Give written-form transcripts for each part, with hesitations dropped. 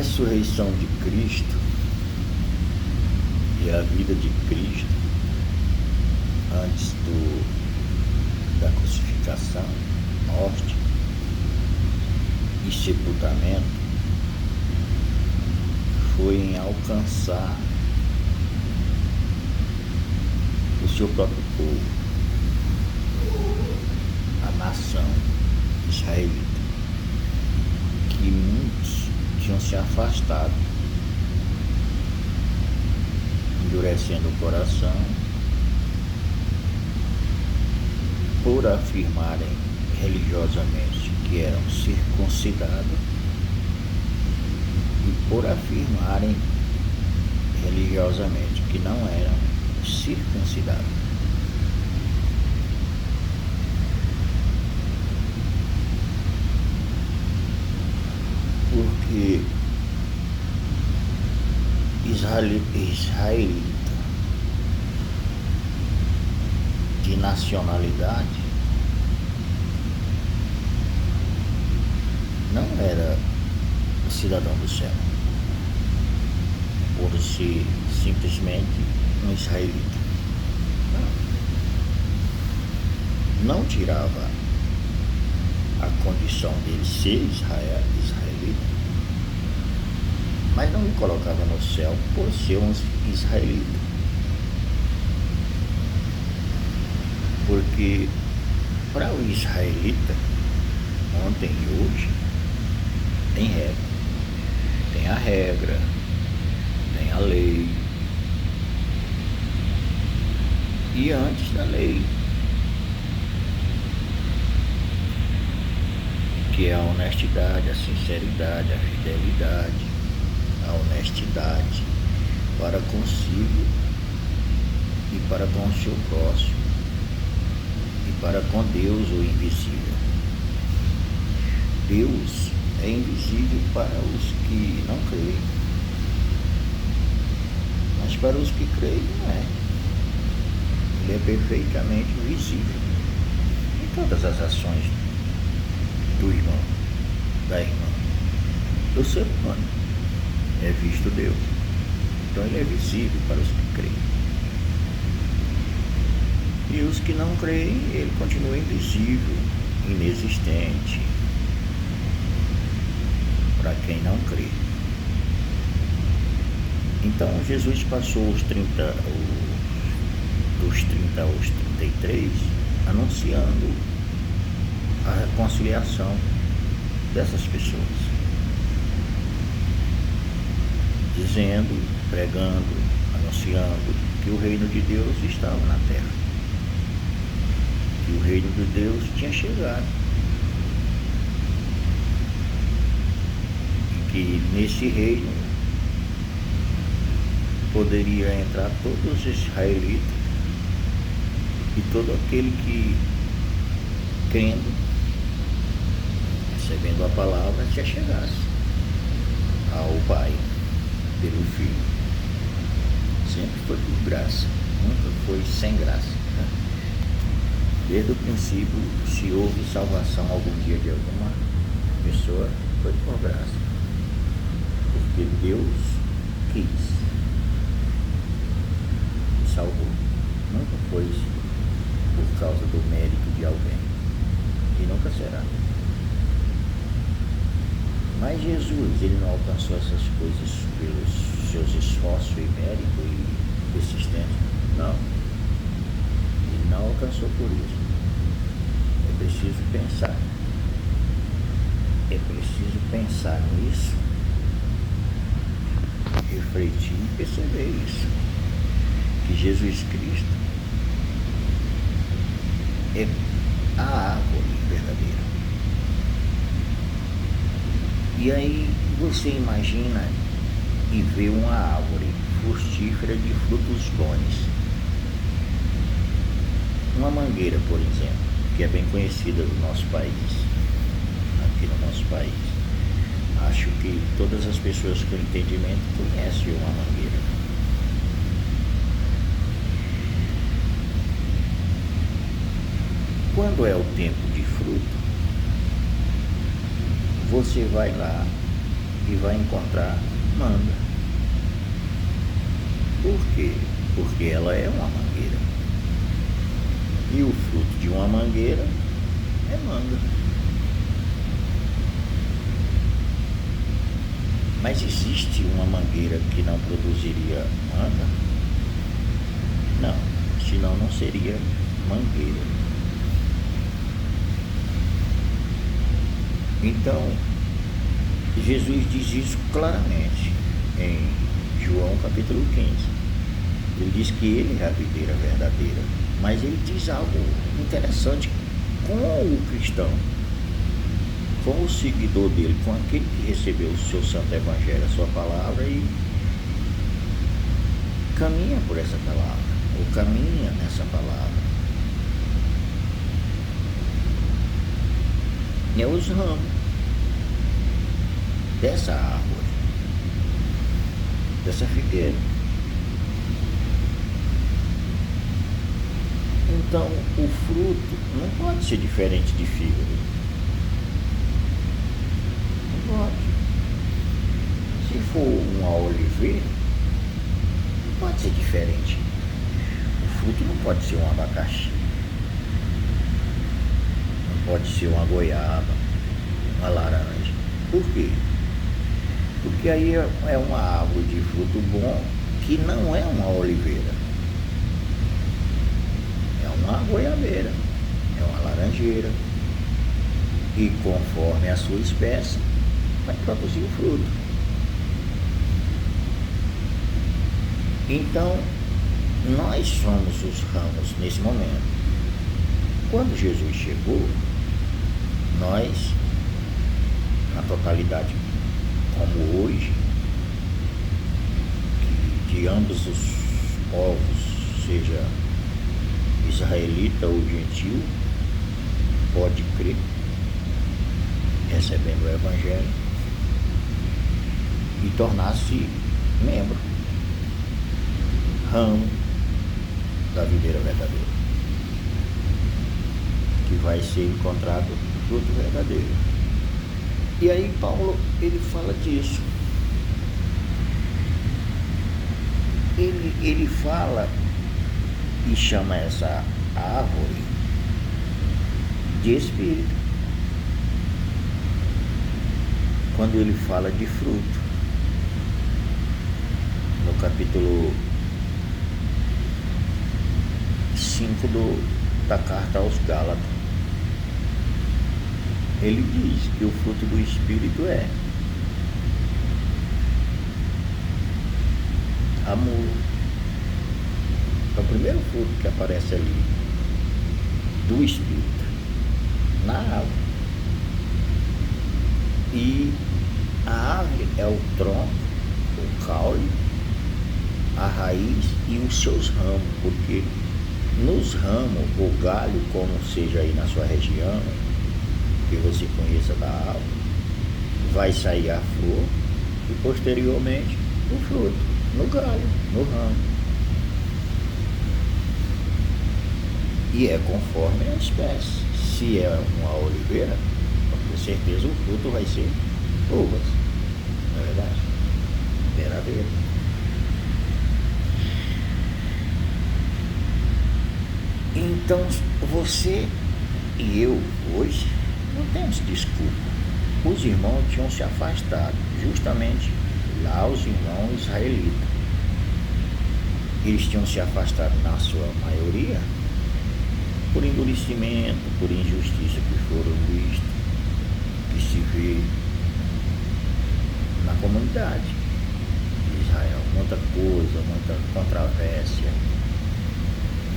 ressurreição de Cristo e a vida de Cristo antes da crucificação, morte e sepultamento foi em alcançar o seu próprio povo, a nação israelita, que muitos tinham se afastado, endurecendo o coração por afirmarem religiosamente que eram circuncidados e por afirmarem religiosamente que não eram circuncidados. Porque israelita de nacionalidade não era cidadão do céu por ser simplesmente um israelita. Não tirava a condição dele ser israelita, mas não me colocava no céu por ser um israelita. Porque para o israelita, ontem e hoje, tem regra. Tem a regra, tem a lei. E antes da lei, que é a honestidade, a sinceridade, a fidelidade, a honestidade para consigo e para com o seu próximo e para com Deus, o invisível. Deus é invisível para os que não creem, mas para os que creem não é. Ele é perfeitamente visível em todas as ações do irmão, da irmã, do ser humano. É visto Deus. Então ele é visível para os que creem. E os que não creem, ele continua invisível, inexistente, para quem não crê. Então Jesus passou dos 30 aos 33 anunciando a reconciliação dessas pessoas, dizendo, pregando, anunciando que o reino de Deus estava na terra, que o reino de Deus tinha chegado, e que nesse reino poderia entrar todos os israelitas e todo aquele que, crendo, recebendo a palavra, se achegasse ao Pai pelo Filho. Sempre foi por graça, nunca foi sem graça. Desde o princípio, se houve salvação algum dia de alguma pessoa, foi por graça, porque Deus quis e salvou. Nunca foi por causa do mérito de alguém, e nunca será. Mas Jesus, ele não alcançou essas coisas pelos seus esforços e mérito e persistência. Não. Ele não alcançou por isso. É preciso pensar. É preciso pensar nisso, refletir e perceber isso. Que Jesus Cristo é a árvore verdadeira. E aí você imagina e vê uma árvore frutífera de frutos bons. Uma mangueira, por exemplo, que é bem conhecida do nosso país, aqui no nosso país. Acho que todas as pessoas com entendimento conhecem uma mangueira. Quando é o tempo de fruto, você vai lá e vai encontrar manga. Por quê? Porque ela é uma mangueira. E o fruto de uma mangueira é manga. Mas existe uma mangueira que não produziria manga? Não, senão não seria mangueira. Então, Jesus diz isso claramente em João capítulo 15. Ele diz que ele é a videira verdadeira, mas ele diz algo interessante com o cristão, com o seguidor dele, com aquele que recebeu o seu santo evangelho, a sua palavra, e caminha por essa palavra, ou caminha nessa palavra. É os ramos dessa árvore, dessa figueira. Então, o fruto não pode ser diferente de fígado. Não pode. Se for uma oliveira, não pode ser diferente. O fruto não pode ser um abacaxi. Não pode ser uma goiaba, uma laranja. Por quê? Porque aí é uma árvore de fruto bom que não é uma oliveira. É uma goiabeira, é uma laranjeira. E conforme a sua espécie, vai produzir o fruto. Então, nós somos os ramos nesse momento. Quando Jesus chegou, nós, na totalidade, como hoje, que de ambos os povos, seja israelita ou gentil, pode crer, recebendo o Evangelho e tornar-se membro, ramo da videira verdadeira, que vai ser encontrado o fruto verdadeiro. E aí Paulo, ele fala disso. Ele fala e chama essa árvore de espírito, quando ele fala de fruto. No capítulo 5 da carta aos Gálatas, ele diz que o fruto do Espírito é amor. É o primeiro fruto que aparece ali do Espírito na árvore. E a árvore é o tronco, o caule, a raiz e os seus ramos, porque nos ramos, o galho, como seja aí na sua região, que você conheça da árvore, vai sair a flor e posteriormente o fruto, no galho, no ramo. E é conforme a espécie. Se é uma oliveira, com certeza o fruto vai ser uvas, não é verdade? Verdadeiro. Então você e eu hoje não temos desculpa. Os irmãos tinham se afastado, justamente lá os irmãos israelitas. Eles tinham se afastado na sua maioria por endurecimento, por injustiça que foram vistos, que se vê na comunidade de Israel. Muita coisa, muita controvérsia.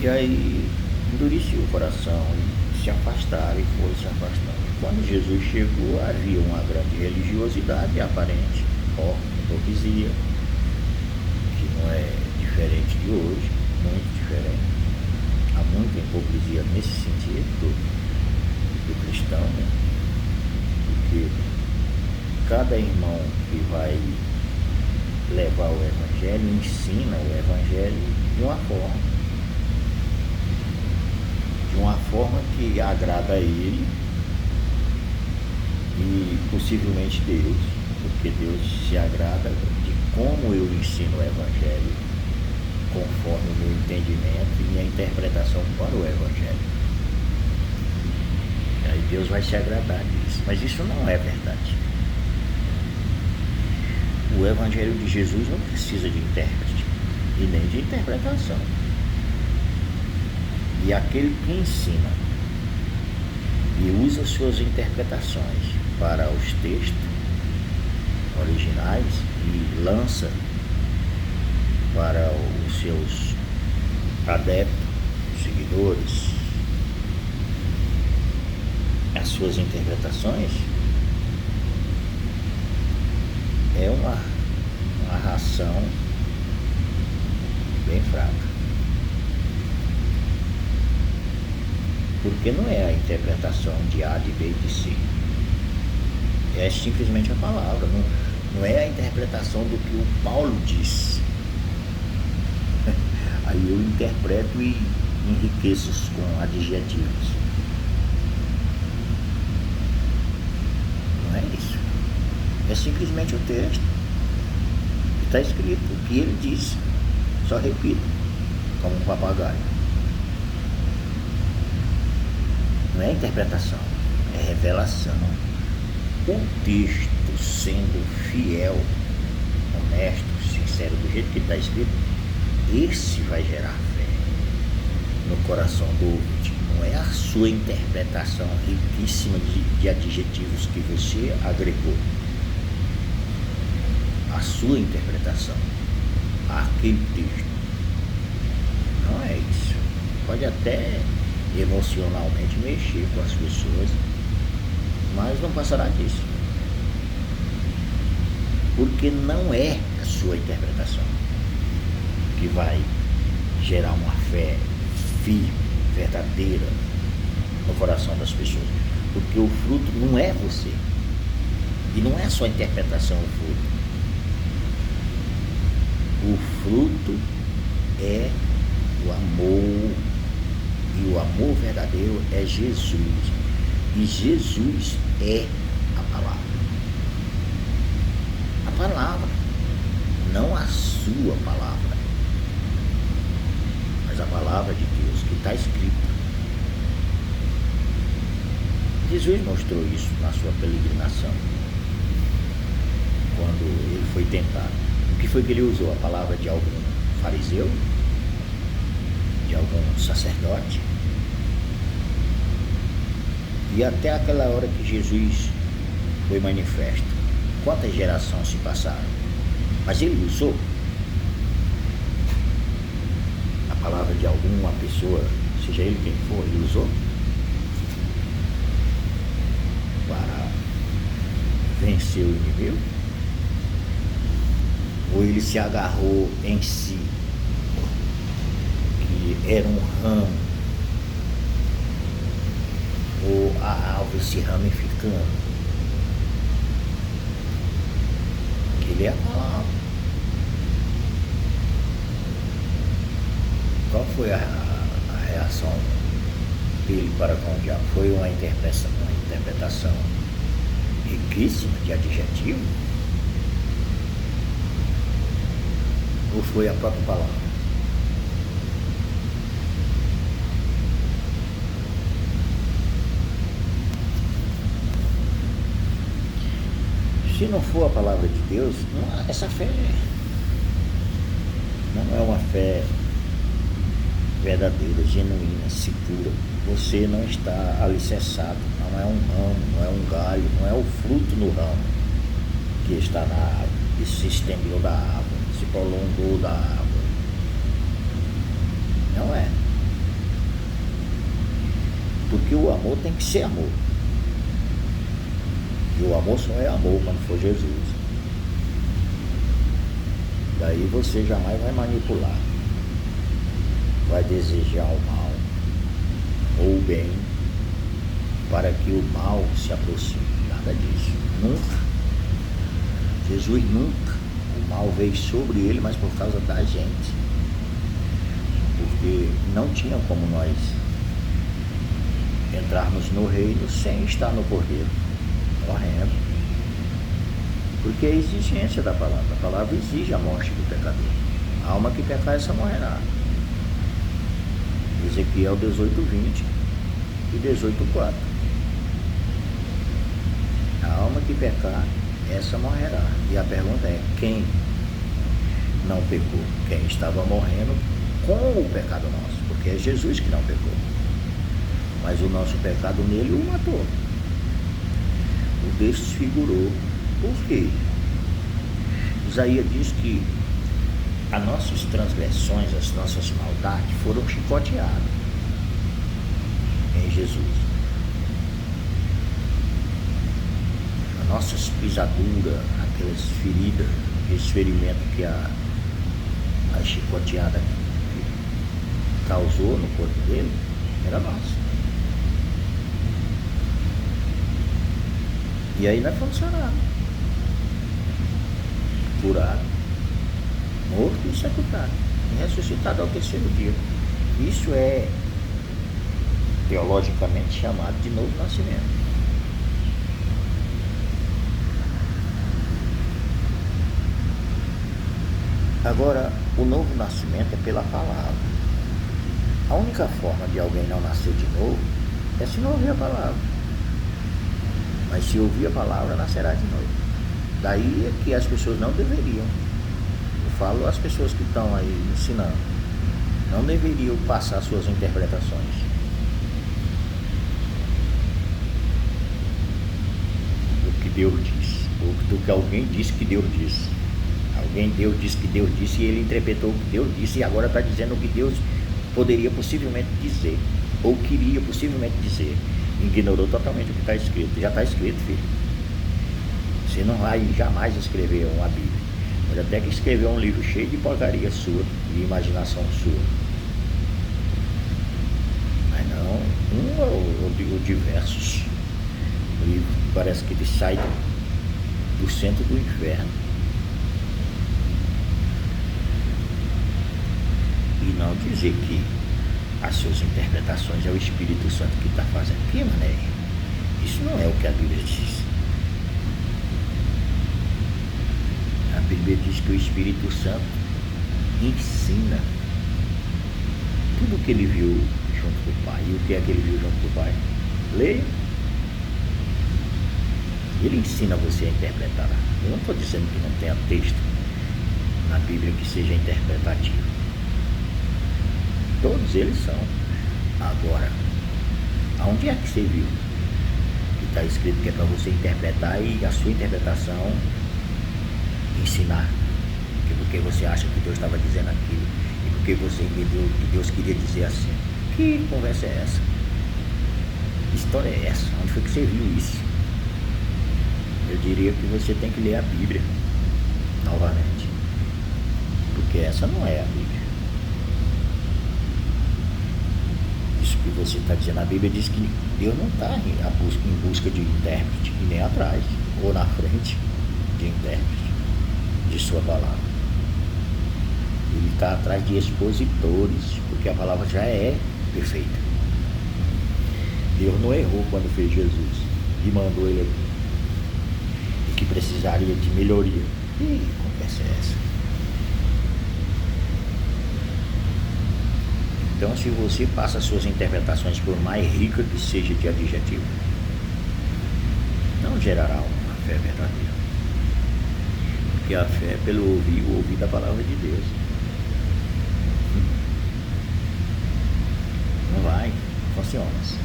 E aí endureceu o coração e se afastaram e foram se afastando. Quando Jesus chegou, havia uma grande religiosidade aparente, hipocrisia, que não é diferente de hoje, muito diferente. Há muita hipocrisia nesse sentido do cristão, né? Porque cada irmão que vai levar o Evangelho ensina o Evangelho de uma forma que agrada a ele e possivelmente Deus, porque Deus se agrada de como eu ensino o Evangelho, conforme o meu entendimento e minha interpretação para o Evangelho. E aí Deus vai se agradar disso. Mas isso não é verdade. O Evangelho de Jesus não precisa de intérprete e nem de interpretação. E aquele que ensina e usa suas interpretações para os textos originais e lança para os seus adeptos, seguidores, as suas interpretações, é uma ração bem fraca. Porque não é a interpretação de A, de B e de C. É simplesmente a palavra. Não é a interpretação do que o Paulo diz. Aí eu interpreto e enriqueço com adjetivos. Não é isso. É simplesmente o texto que está escrito, o que ele disse. Só repito, como um papagaio. Não é interpretação, é revelação. O texto sendo fiel, honesto, sincero, do jeito que está escrito, esse vai gerar fé no coração do ouvinte. Não é a sua interpretação riquíssima de adjetivos que você agregou. A sua interpretação, aquele texto. Não é isso. Pode até emocionalmente mexer com as pessoas, mas não passará disso, porque não é a sua interpretação que vai gerar uma fé firme, verdadeira no coração das pessoas, porque o fruto não é você e não é a sua interpretação. O fruto é o amor. E o amor verdadeiro é Jesus. E Jesus é a palavra. A palavra, não a sua palavra, mas a palavra de Deus que está escrita. Jesus mostrou isso na sua peregrinação, quando ele foi tentado. O que foi que ele usou? A palavra de algum fariseu? De algum sacerdote? E até aquela hora que Jesus foi manifesto, quantas gerações se passaram? Mas ele usou a palavra de alguma pessoa, seja ele quem for, ele usou para vencer o inimigo? Ou ele se agarrou em si, era um ramo, ou a árvore se ramificando? Ele é a palavra. Qual foi a reação dele para com o diabo? Foi uma interpretação riquíssima de adjetivo? Ou foi a própria palavra? Se não for a palavra de Deus, essa fé não é uma fé verdadeira, genuína, segura. Você não está alicerçado, não é um ramo, não é um galho, não é o fruto no ramo que está na árvore, que se estendeu da árvore, se prolongou da árvore. Não é. Porque o amor tem que ser amor. E o amor só é amor quando for Jesus. Daí você jamais vai manipular, vai desejar o mal ou o bem para que o mal se aproxime. Nada disso. Nunca. Jesus nunca. O mal veio sobre ele, mas por causa da gente. Porque não tinha como nós entrarmos no reino sem estar no Cordeiro, correndo. Porque é a exigência da palavra. A palavra exige a morte do pecador. A alma que pecar, essa morrerá. Ezequiel 18:20 e 18:4. A alma que pecar, essa morrerá. E a pergunta é, quem não pecou? Quem estava morrendo com o pecado nosso, porque é Jesus que não pecou. Mas o nosso pecado nele o matou. O desfigurou. Por quê? Isaías diz que as nossas transgressões, as nossas maldades foram chicoteadas em Jesus. As nossas pisaduras, aquelas feridas, esse ferimento que a chicoteada causou no corpo dele, era nosso. E aí nós fomos sanados, curados, morto e sepultado, e ressuscitado ao terceiro dia. Isso é teologicamente chamado de novo nascimento. Agora, o novo nascimento é pela palavra. A única forma de alguém não nascer de novo é se não ouvir a palavra. Mas se ouvir a palavra, nascerá de novo. Daí é que as pessoas não deveriam, eu falo às pessoas que estão aí ensinando, não deveriam passar suas interpretações. Do que Deus disse, ou do que alguém disse que Deus disse. Deus disse que Deus disse e ele interpretou o que Deus disse e agora está dizendo o que Deus poderia possivelmente dizer, ou queria possivelmente dizer. Ignorou totalmente o que está escrito. Já está escrito, filho. Você não vai jamais escrever uma Bíblia. Pode até que escrever um livro cheio de porcaria sua, de imaginação sua. Mas não um ou diversos. O livro parece que ele sai do centro do inferno. E não dizer que as suas interpretações é o Espírito Santo que está fazendo. Que mané? Isso não é o que a Bíblia diz. A Bíblia diz que o Espírito Santo ensina tudo o que ele viu junto com o Pai. E o que é que ele viu junto com o Pai? Leia. Ele ensina você a interpretar. Eu não estou dizendo que não tenha texto na Bíblia que seja interpretativo. Todos eles são. Agora, aonde é que você viu que está escrito que é para você interpretar e a sua interpretação ensinar? Porque você acha que Deus estava dizendo aquilo e porque você entendeu que Deus queria dizer assim. Que conversa é essa? Que história é essa? Onde foi que você viu isso? Eu diria que você tem que ler a Bíblia novamente, porque essa não é a Bíblia. Isso que você está dizendo, a Bíblia diz que Deus não está em busca de intérprete e nem atrás ou na frente de intérprete de sua palavra. Ele está atrás de expositores, porque a palavra já é perfeita. Deus não errou quando fez Jesus e mandou ele aqui, e que precisaria de melhoria. E conversa é essa? Então, se você passa as suas interpretações, por mais rica que seja de adjetivo, não gerará uma fé verdadeira. Porque a fé é pelo o ouvir da palavra de Deus. Não vai, não funciona assim.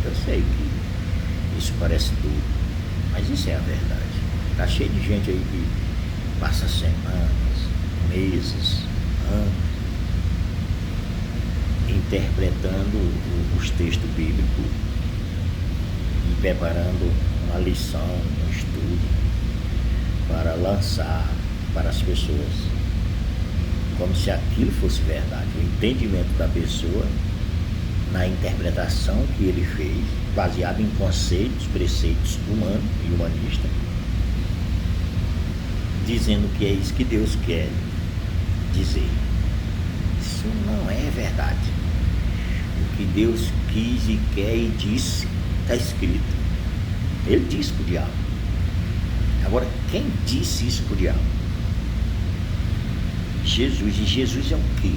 Eu sei que isso parece duro, mas isso é a verdade. Está cheio de gente aí que passa semanas, meses, anos, interpretando os textos bíblicos e preparando uma lição, um estudo para lançar para as pessoas, como se aquilo fosse verdade. O entendimento da pessoa na interpretação que ele fez, baseado em conceitos, preceitos humanos e humanistas, dizendo que é isso que Deus quer dizer. Isso não é verdade. O que Deus quis e quer e disse, está escrito. Ele disse para o diabo. Agora, quem disse isso para o diabo? Jesus. E Jesus é o quê?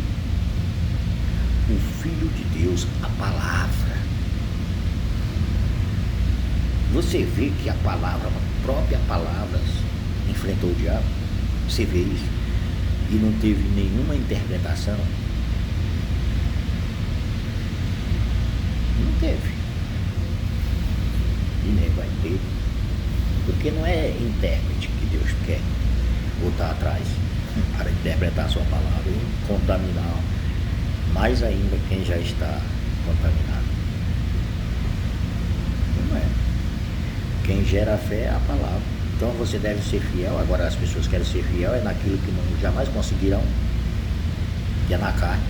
O Filho de Deus, a palavra. Você vê que a palavra, a própria palavra, enfrentou o diabo? Você vê isso? E não teve nenhuma interpretação? Não teve. E nem vai ter. Porque não é intérprete que Deus quer botar atrás para interpretar a sua palavra e contaminar mais ainda quem já está contaminado. Não é. Quem gera a fé é a palavra. Então você deve ser fiel. Agora as pessoas querem ser fiel é naquilo que não, jamais conseguirão, que é na carne.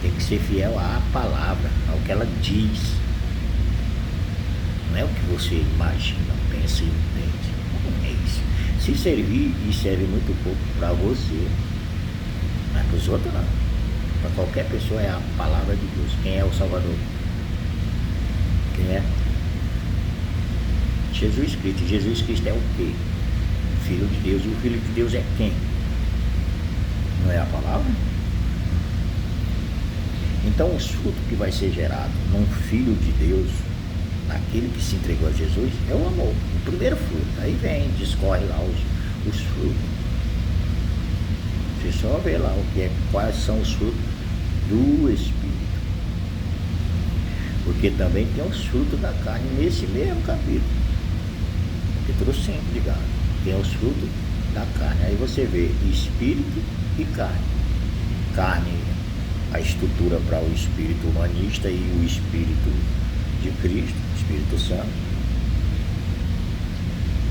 Tem que ser fiel à palavra, ao que ela diz. Não é o que você imagina, pensa e entende. Não é isso. Se servir, e serve muito pouco para você, mas para os outros não. Para qualquer pessoa é a palavra de Deus. Quem é o Salvador? Quem é? Jesus Cristo. Jesus Cristo é o quê? Filho de Deus. E o Filho de Deus é quem? Não é a palavra? Então os frutos que vai ser gerado num Filho de Deus, naquele que se entregou a Jesus, é o amor. O primeiro fruto. Aí vem, discorre lá os frutos. Você só vê lá o que é, quais são os frutos do Espírito. Porque também tem os frutos da carne nesse mesmo capítulo. Capítulo 5, ligado. Tem os frutos da carne. Aí você vê Espírito e carne. Carne, a estrutura para o Espírito humanista e o Espírito de Cristo, Espírito Santo.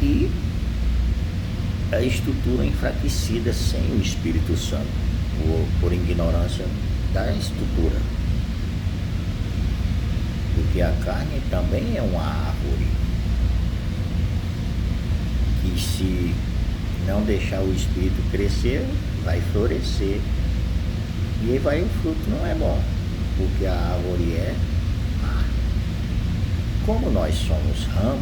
E a estrutura enfraquecida sem o Espírito Santo, por ignorância da estrutura. Porque a carne também é uma árvore que, se não deixar o Espírito crescer, vai florescer. E aí vai o fruto, não é bom, porque a árvore é má. Como nós somos ramo,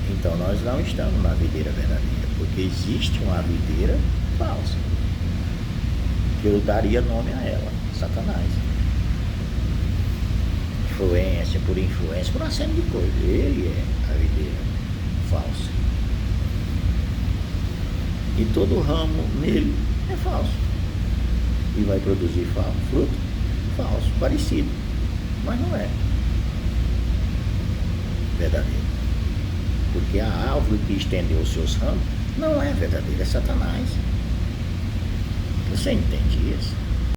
então nós não estamos na videira verdadeira, porque existe uma videira falsa, que eu daria nome a ela, Satanás. Influência, por uma série de coisas. Ele é a videira falsa. E todo ramo nele é falso. E vai produzir fruto falso, parecido, mas não é verdadeiro. Porque a árvore que estendeu os seus ramos não é verdadeira, é Satanás. Você entende isso?